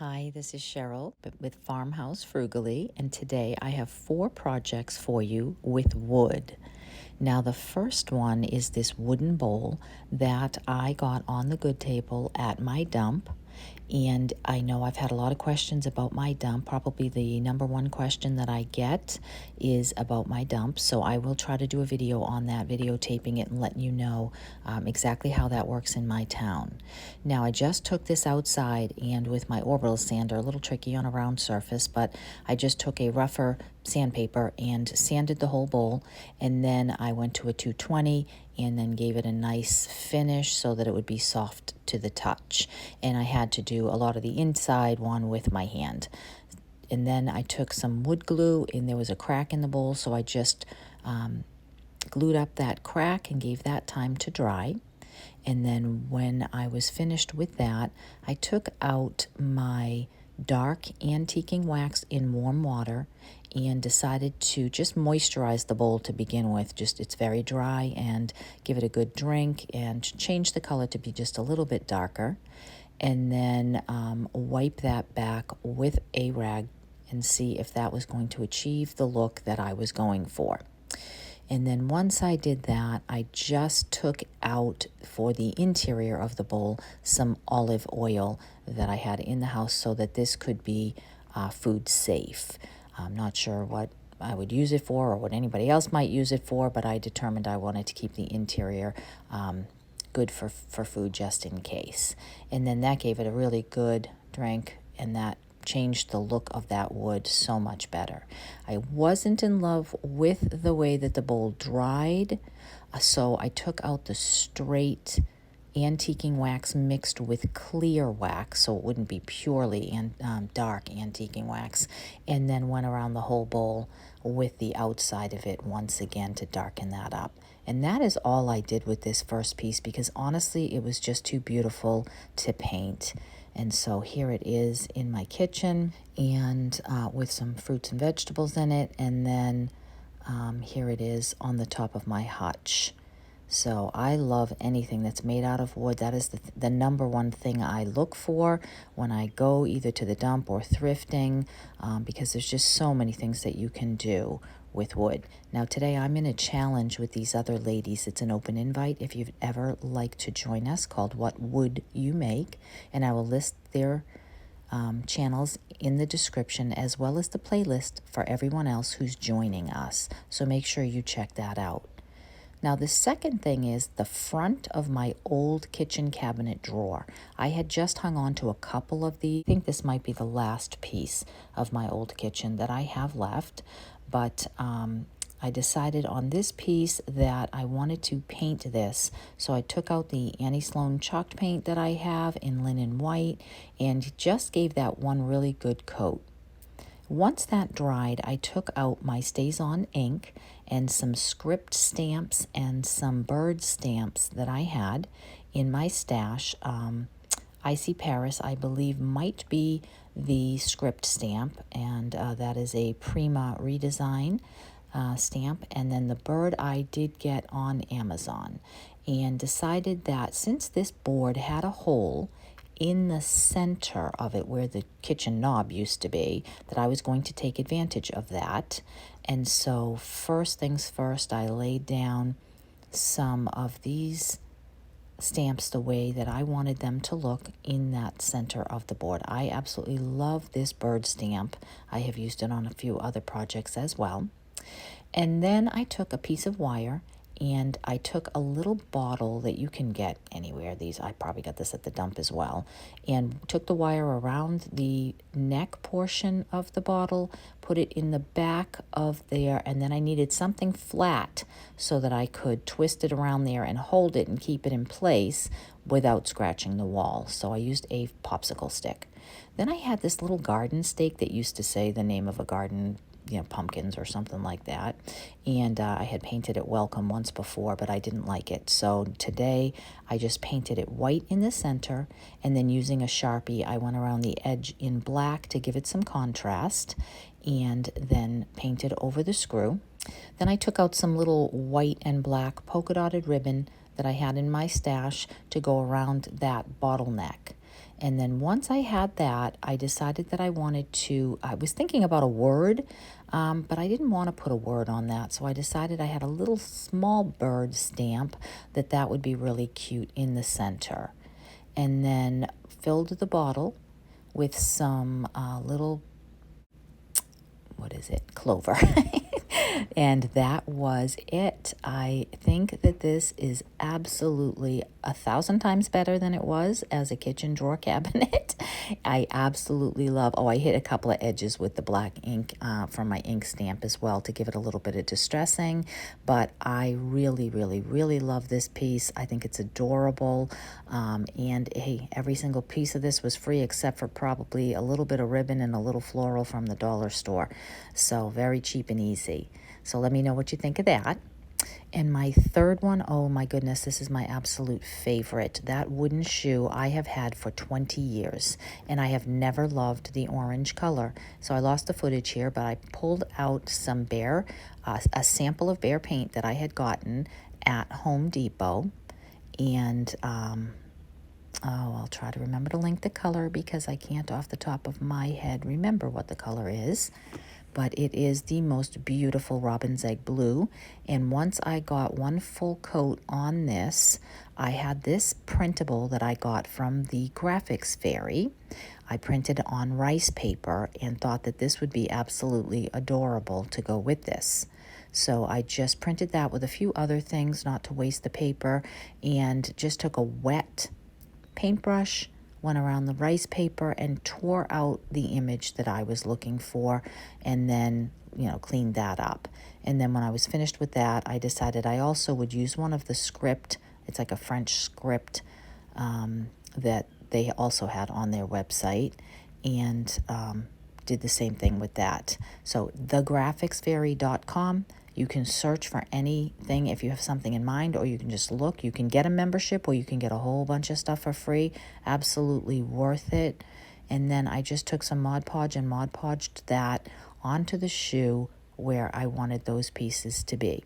Hi, this is Cheryl with Farmhouse Frugally, and today I have 4 projects for you with wood. Now, the first one is this wooden bowl that I got on the good table at my dump. And I know I've had a lot of questions about my dump. Probably the number one question that I get is about my dump. So I will try to do a video on that, videotaping it and letting you know exactly how that works in my town. Now, I just took this outside and with my orbital sander, a little tricky on a round surface, but I just took a rougher sandpaper and sanded the whole bowl, and then I went to a 220 and then gave it a nice finish so that it would be soft to the touch. And I had to do a lot of the inside one with my hand. And then I took some wood glue, and there was a crack in the bowl, so I just glued up that crack and gave that time to dry. And then when I was finished with that, I took out my dark antiquing wax in warm water and decided to just moisturize the bowl to begin with. Just it's very dry, and give it a good drink and change the color to be just a little bit darker. And then wipe that back with a rag and see if that was going to achieve the look that I was going for. And then once I did that, I just took out for the interior of the bowl some olive oil that I had in the house so that this could be food safe. I'm not sure what I would use it for or what anybody else might use it for, but I determined I wanted to keep the interior good for food just in case. And then that gave it a really good drink, and that changed the look of that wood so much better. I wasn't in love with the way that the bowl dried, so I took out the straight antiquing wax mixed with clear wax so it wouldn't be purely dark antiquing wax, and then went around the whole bowl with the outside of it once again to darken that up. And that is all I did with this first piece, because honestly it was just too beautiful to paint. And so here it is in my kitchen, and with some fruits and vegetables in it, and then here it is on the top of my hutch. So I love anything that's made out of wood. That is the number one thing I look for when I go either to the dump or thrifting, because there's just so many things that you can do with wood. Now today I'm in a challenge with these other ladies. It's an open invite if you'd ever like to join us, called What Would You Make? And I will list their channels in the description, as well as the playlist for everyone else who's joining us. So make sure you check that out. Now, the second thing is the front of my old kitchen cabinet drawer. I had just hung on to a couple of these. I think this might be the last piece of my old kitchen that I have left, but I decided on this piece that I wanted to paint this. So I took out the Annie Sloan chalk paint that I have in linen white and just gave that one really good coat. Once that dried, I took out my Stays On ink and some script stamps and some bird stamps that I had in my stash. Icy Paris, I believe, might be the script stamp, and that is a Prima redesign stamp. And then the bird I did get on Amazon, and decided that since this board had a hole in the center of it where the kitchen knob used to be, that I was going to take advantage of that. And so first things first, I laid down some of these stamps the way that I wanted them to look in that center of the board. I absolutely love this bird stamp. I have used it on a few other projects as well. And then I took a piece of wire, and I took a little bottle that you can get anywhere. I probably got this at the dump as well, and took the wire around the neck portion of the bottle, put it in the back of there, and then I needed something flat so that I could twist it around there and hold it and keep it in place without scratching the wall. So I used a popsicle stick. Then I had this little garden stake that used to say the name of a garden, pumpkins or something like that. And I had painted it welcome once before, but I didn't like it. So today I just painted it white in the center, and then using a Sharpie, I went around the edge in black to give it some contrast, and then painted over the screw. Then I took out some little white and black polka dotted ribbon that I had in my stash to go around that bottleneck. And then once I had that, I decided that I was thinking about a word, but I didn't want to put a word on that. So I decided I had a little small bird stamp that would be really cute in the center. And then filled the bottle with some little, clover. And that was it. I think that this is absolutely 1,000 times better than it was as a kitchen drawer cabinet. I absolutely love, I hit a couple of edges with the black ink from my ink stamp as well to give it a little bit of distressing, but I really, really, really love this piece. I think it's adorable, and hey, every single piece of this was free except for probably a little bit of ribbon and a little floral from the dollar store. So very cheap and easy. So let me know what you think of that. And my third one, oh my goodness, this is my absolute favorite. That wooden shoe I have had for 20 years, and I have never loved the orange color. So I lost the footage here, but I pulled out some a sample of Behr paint that I had gotten at Home Depot. And, I'll try to remember to link the color because I can't off the top of my head remember what the color is. But it is the most beautiful robin's egg blue. And once I got one full coat on this, I had this printable that I got from the graphics fairy. I printed on rice paper and thought that this would be absolutely adorable to go with this. So I just printed that with a few other things, not to waste the paper, and just took a wet paintbrush, went around the rice paper and tore out the image that I was looking for, and then, cleaned that up. And then when I was finished with that, I decided I also would use one of the script. It's like a French script that they also had on their website, and did the same thing with that. So thegraphicsfairy.com. You can search for anything if you have something in mind, or you can just look. You can get a membership, or you can get a whole bunch of stuff for free. Absolutely worth it. And then I just took some Mod Podge and Mod Podged that onto the shoe where I wanted those pieces to be.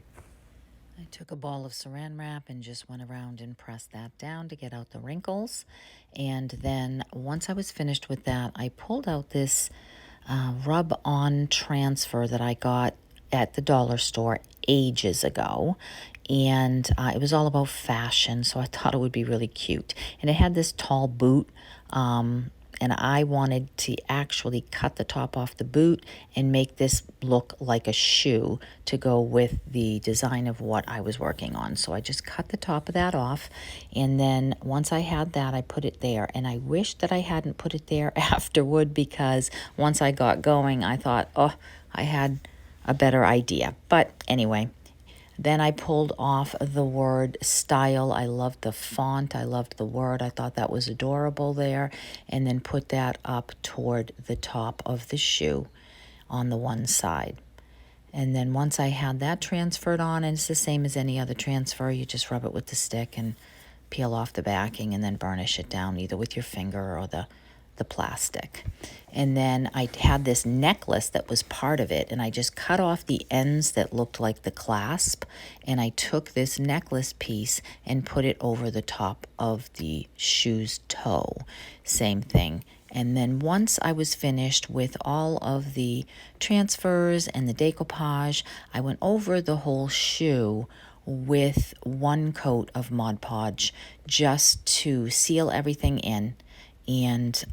I took a ball of saran wrap and just went around and pressed that down to get out the wrinkles. And then once I was finished with that, I pulled out this rub-on transfer that I got at the dollar store ages ago, and it was all about fashion, so I thought it would be really cute. And it had this tall boot, and I wanted to actually cut the top off the boot and make this look like a shoe to go with the design of what I was working on. So I just cut the top of that off, and then once I had that, I put it there. And I wish that I hadn't put it there afterward, because once I got going, I thought, I had a better idea. But anyway, then I pulled off the word style. I loved the font. I loved the word. I thought that was adorable there. And then put that up toward the top of the shoe on the one side. And then once I had that transferred on, and it's the same as any other transfer, you just rub it with the stick and peel off the backing and then burnish it down either with your finger or the plastic. And then I had this necklace that was part of it, and I just cut off the ends that looked like the clasp, and I took this necklace piece and put it over the top of the shoe's toe. Same thing. And then once I was finished with all of the transfers and the decoupage, I went over the whole shoe with one coat of Mod Podge just to seal everything in, and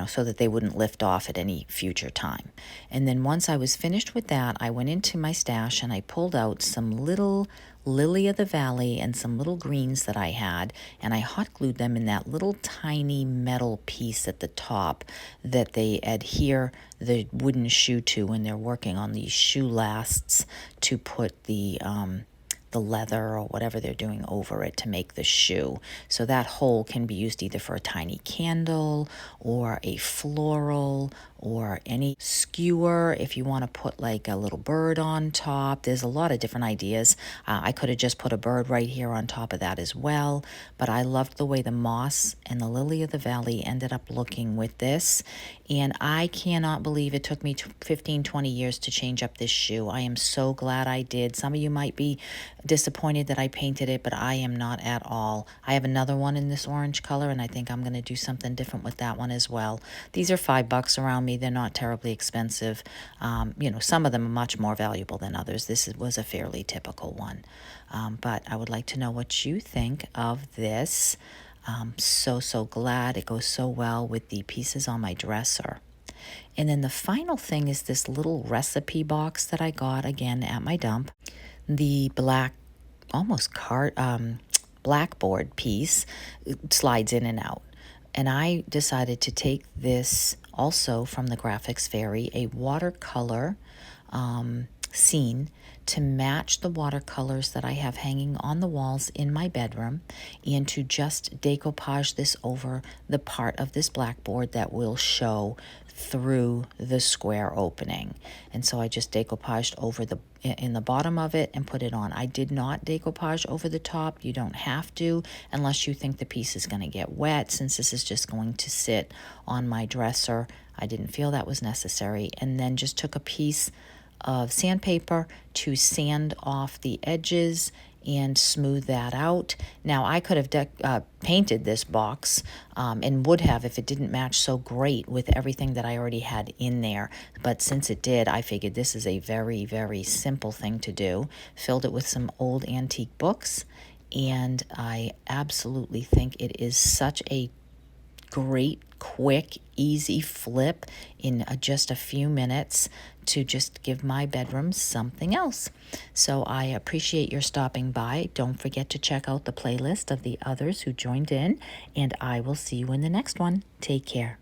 so that they wouldn't lift off at any future time. And then once I was finished with that, I went into my stash and I pulled out some little lily of the valley and some little greens that I had, and I hot glued them in that little tiny metal piece at the top that they adhere the wooden shoe to when they're working on these shoe lasts to put the leather or whatever they're doing over it to make the shoe. So that hole can be used either for a tiny candle or a floral or any skewer if you want to put like a little bird on top. There's a lot of different ideas. I could have just put a bird right here on top of that as well, but I loved the way the moss and the lily of the valley ended up looking with this, and I cannot believe it took me 15, 20 years to change up this shoe. I am so glad I did. Some of you might be disappointed that I painted it, but I am not at all. I have another one in this orange color, and I think I'm going to do something different with that one as well. These are $5 around me. They're not terribly expensive. You know, some of them are much more valuable than others. Was a fairly typical one. But I would like to know what you think of this. So glad it goes so well with the pieces on my dresser. And then the final thing is this little recipe box that I got again at my dump. The black, almost blackboard piece slides in and out. And I decided to take this also from the Graphics Fairy, a watercolor scene to match the watercolors that I have hanging on the walls in my bedroom, and to just decoupage this over the part of this blackboard that will show through the square opening. And so I just decoupaged over in the bottom of it and put it on. I did not decoupage over the top. You don't have to unless you think the piece is going to get wet. Since this is just going to sit on my dresser, I didn't feel that was necessary. And then just took a piece of sandpaper to sand off the edges and smooth that out. Now, I could have painted this box and would have if it didn't match so great with everything that I already had in there. But since it did, I figured this is a very, very simple thing to do. Filled it with some old antique books, and I absolutely think it is such a great, quick, easy flip in just a few minutes to just give my bedroom something else. So I appreciate your stopping by. Don't forget to check out the playlist of the others who joined in, and I will see you in the next one. Take care.